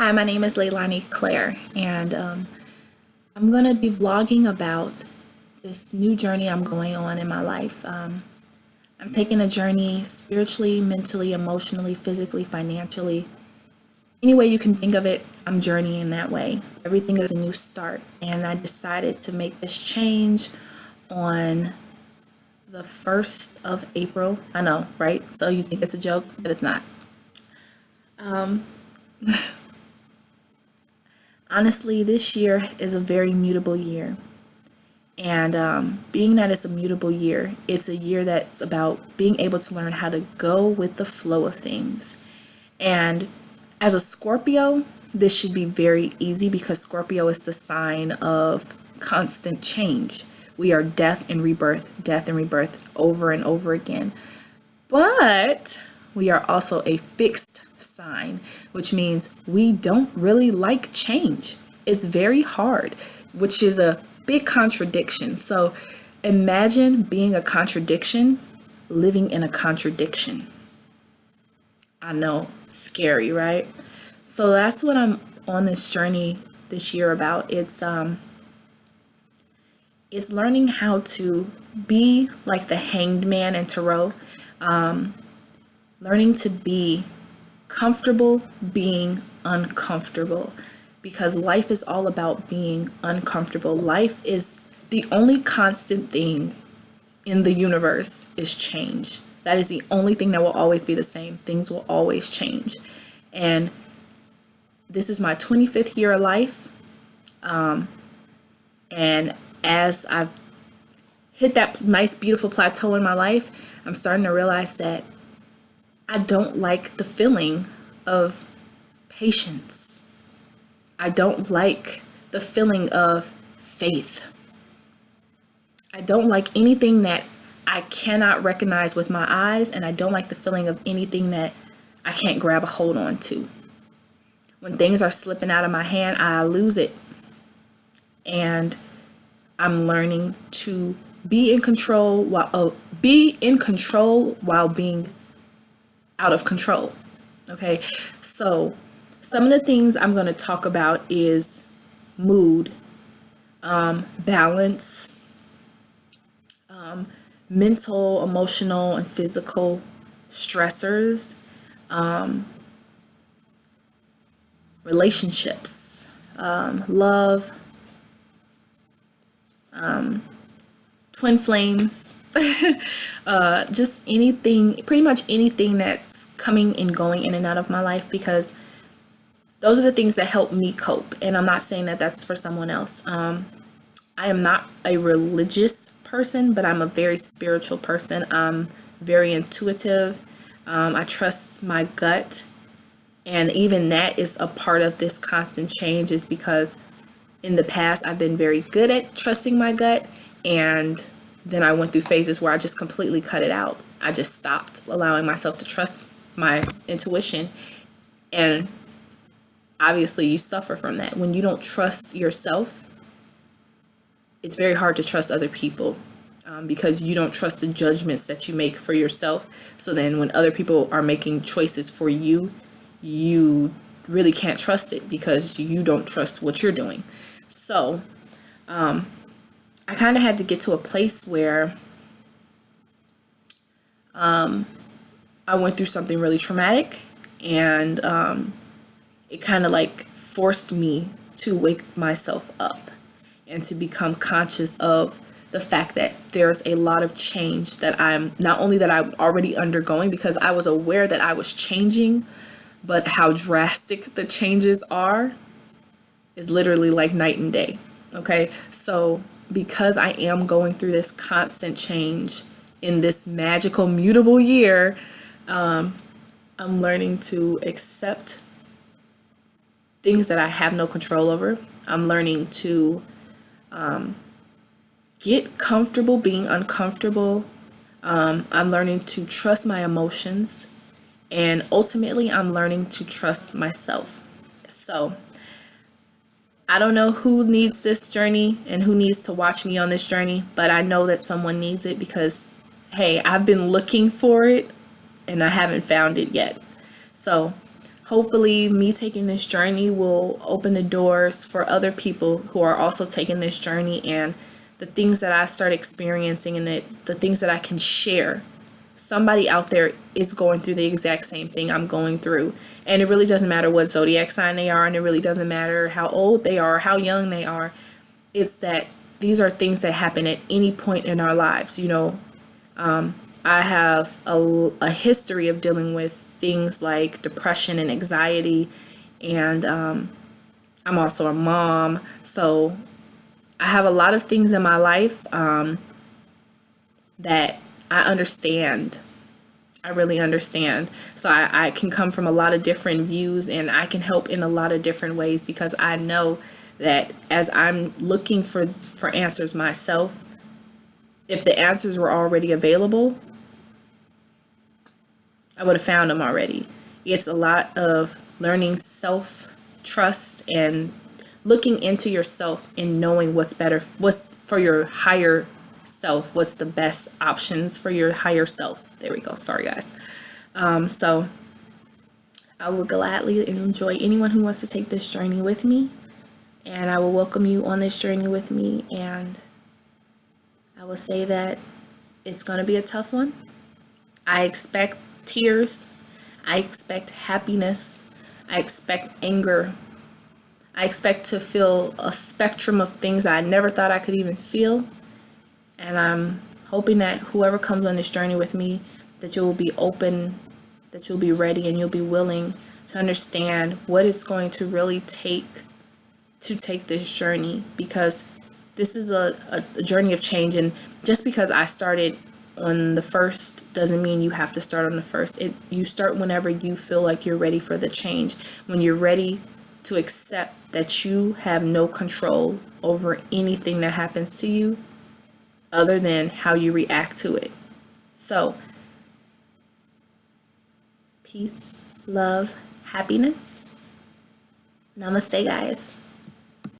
Hi, my name is Leilani Claire, and I'm going to be vlogging about this new journey I'm going on in my life. I'm taking a journey spiritually, mentally, emotionally, physically, financially. Any way you can think of it, I'm journeying that way. Everything is a new start, and I decided to make this change on the 1st of April. I know, right? So you think it's a joke, but it's not. Honestly, this year is a very mutable year. And being that it's a mutable year, it's a year that's about being able to learn how to go with the flow of things. And as a Scorpio, this should be very easy because Scorpio is the sign of constant change. We are death and rebirth over and over again. But we are also a fixed sign, which means we don't really like change. It's very hard, which is a big contradiction. So imagine being a contradiction, living in a contradiction. I know, scary, right? So that's what I'm on this journey this year about. It's learning how to be like the hanged man in tarot. Learning to be comfortable being uncomfortable, because life is all about being uncomfortable. Life is the only constant thing in the universe is change. That is the only thing that will always be the same. Things will always change. And this is my 25th year of life. And as I've hit that nice, beautiful plateau in my life, I'm starting to realize that I don't like the feeling of patience. I don't like the feeling of faith. I don't like anything that I cannot recognize with my eyes, and I don't like the feeling of anything that I can't grab a hold on to. When things are slipping out of my hand, I lose it. And I'm learning to be in control while being out of control. Okay, so some of the things I'm going to talk about is mood, balance, mental, emotional, and physical stressors, relationships, love, twin flames, just anything, pretty much anything that's coming and going in and out of my life, because those are the things that help me cope. And I'm not saying that that's for someone else. I am not a religious person, but I'm a very spiritual person. I'm very intuitive. I trust my gut. And even that is a part of this constant change, is because in the past I've been very good at trusting my gut, and then I went through phases where I just completely cut it out. I just stopped allowing myself to trust my intuition. And obviously you suffer from that. When you don't trust yourself, it's very hard to trust other people, because you don't trust the judgments that you make for yourself. So then when other people are making choices for you, you really can't trust it because you don't trust what you're doing. So I kind of had to get to a place where I went through something really traumatic, and it kind of like forced me to wake myself up and to become conscious of the fact that there's a lot of change that I'm already undergoing, because I was aware that I was changing, but how drastic the changes are is literally like night and day. Okay, so because I am going through this constant change in this magical mutable year, I'm learning to accept things that I have no control over. I'm learning to get comfortable being uncomfortable. I'm learning to trust my emotions, and ultimately I'm learning to trust myself. So I don't know who needs this journey and who needs to watch me on this journey, but I know that someone needs it, because hey, I've been looking for it and I haven't found it yet. So hopefully me taking this journey will open the doors for other people who are also taking this journey, and the things that I start experiencing and the things that I can share. Somebody out there is going through the exact same thing I'm going through. And it really doesn't matter what zodiac sign they are, and it really doesn't matter how old they are, how young they are. It's that these are things that happen at any point in our lives. I have a history of dealing with things like depression and anxiety, and I'm also a mom. So I have a lot of things in my life that I understand. I really understand. So I can come from a lot of different views, and I can help in a lot of different ways, because I know that as I'm looking for answers myself, if the answers were already available, I would have found them already. It's a lot of learning self-trust and looking into yourself and knowing what's better, what's for your higher self, what's the best options for your higher self. There we go. Sorry, guys. So I will gladly enjoy anyone who wants to take this journey with me, and I will welcome you on this journey with me. And I will say that it's going to be a tough one. I expect tears. I expect happiness. I expect anger. I expect to feel a spectrum of things I never thought I could even feel. And I'm hoping that whoever comes on this journey with me, that you'll be open, that you'll be ready, and you'll be willing to understand what it's going to really take to take this journey, because this is a journey of change. And just because I started on the 1st doesn't mean you have to start on the 1st. You start whenever you feel like you're ready for the change, when you're ready to accept that you have no control over anything that happens to you other than how you react to it. So, peace, love, happiness. Namaste, guys.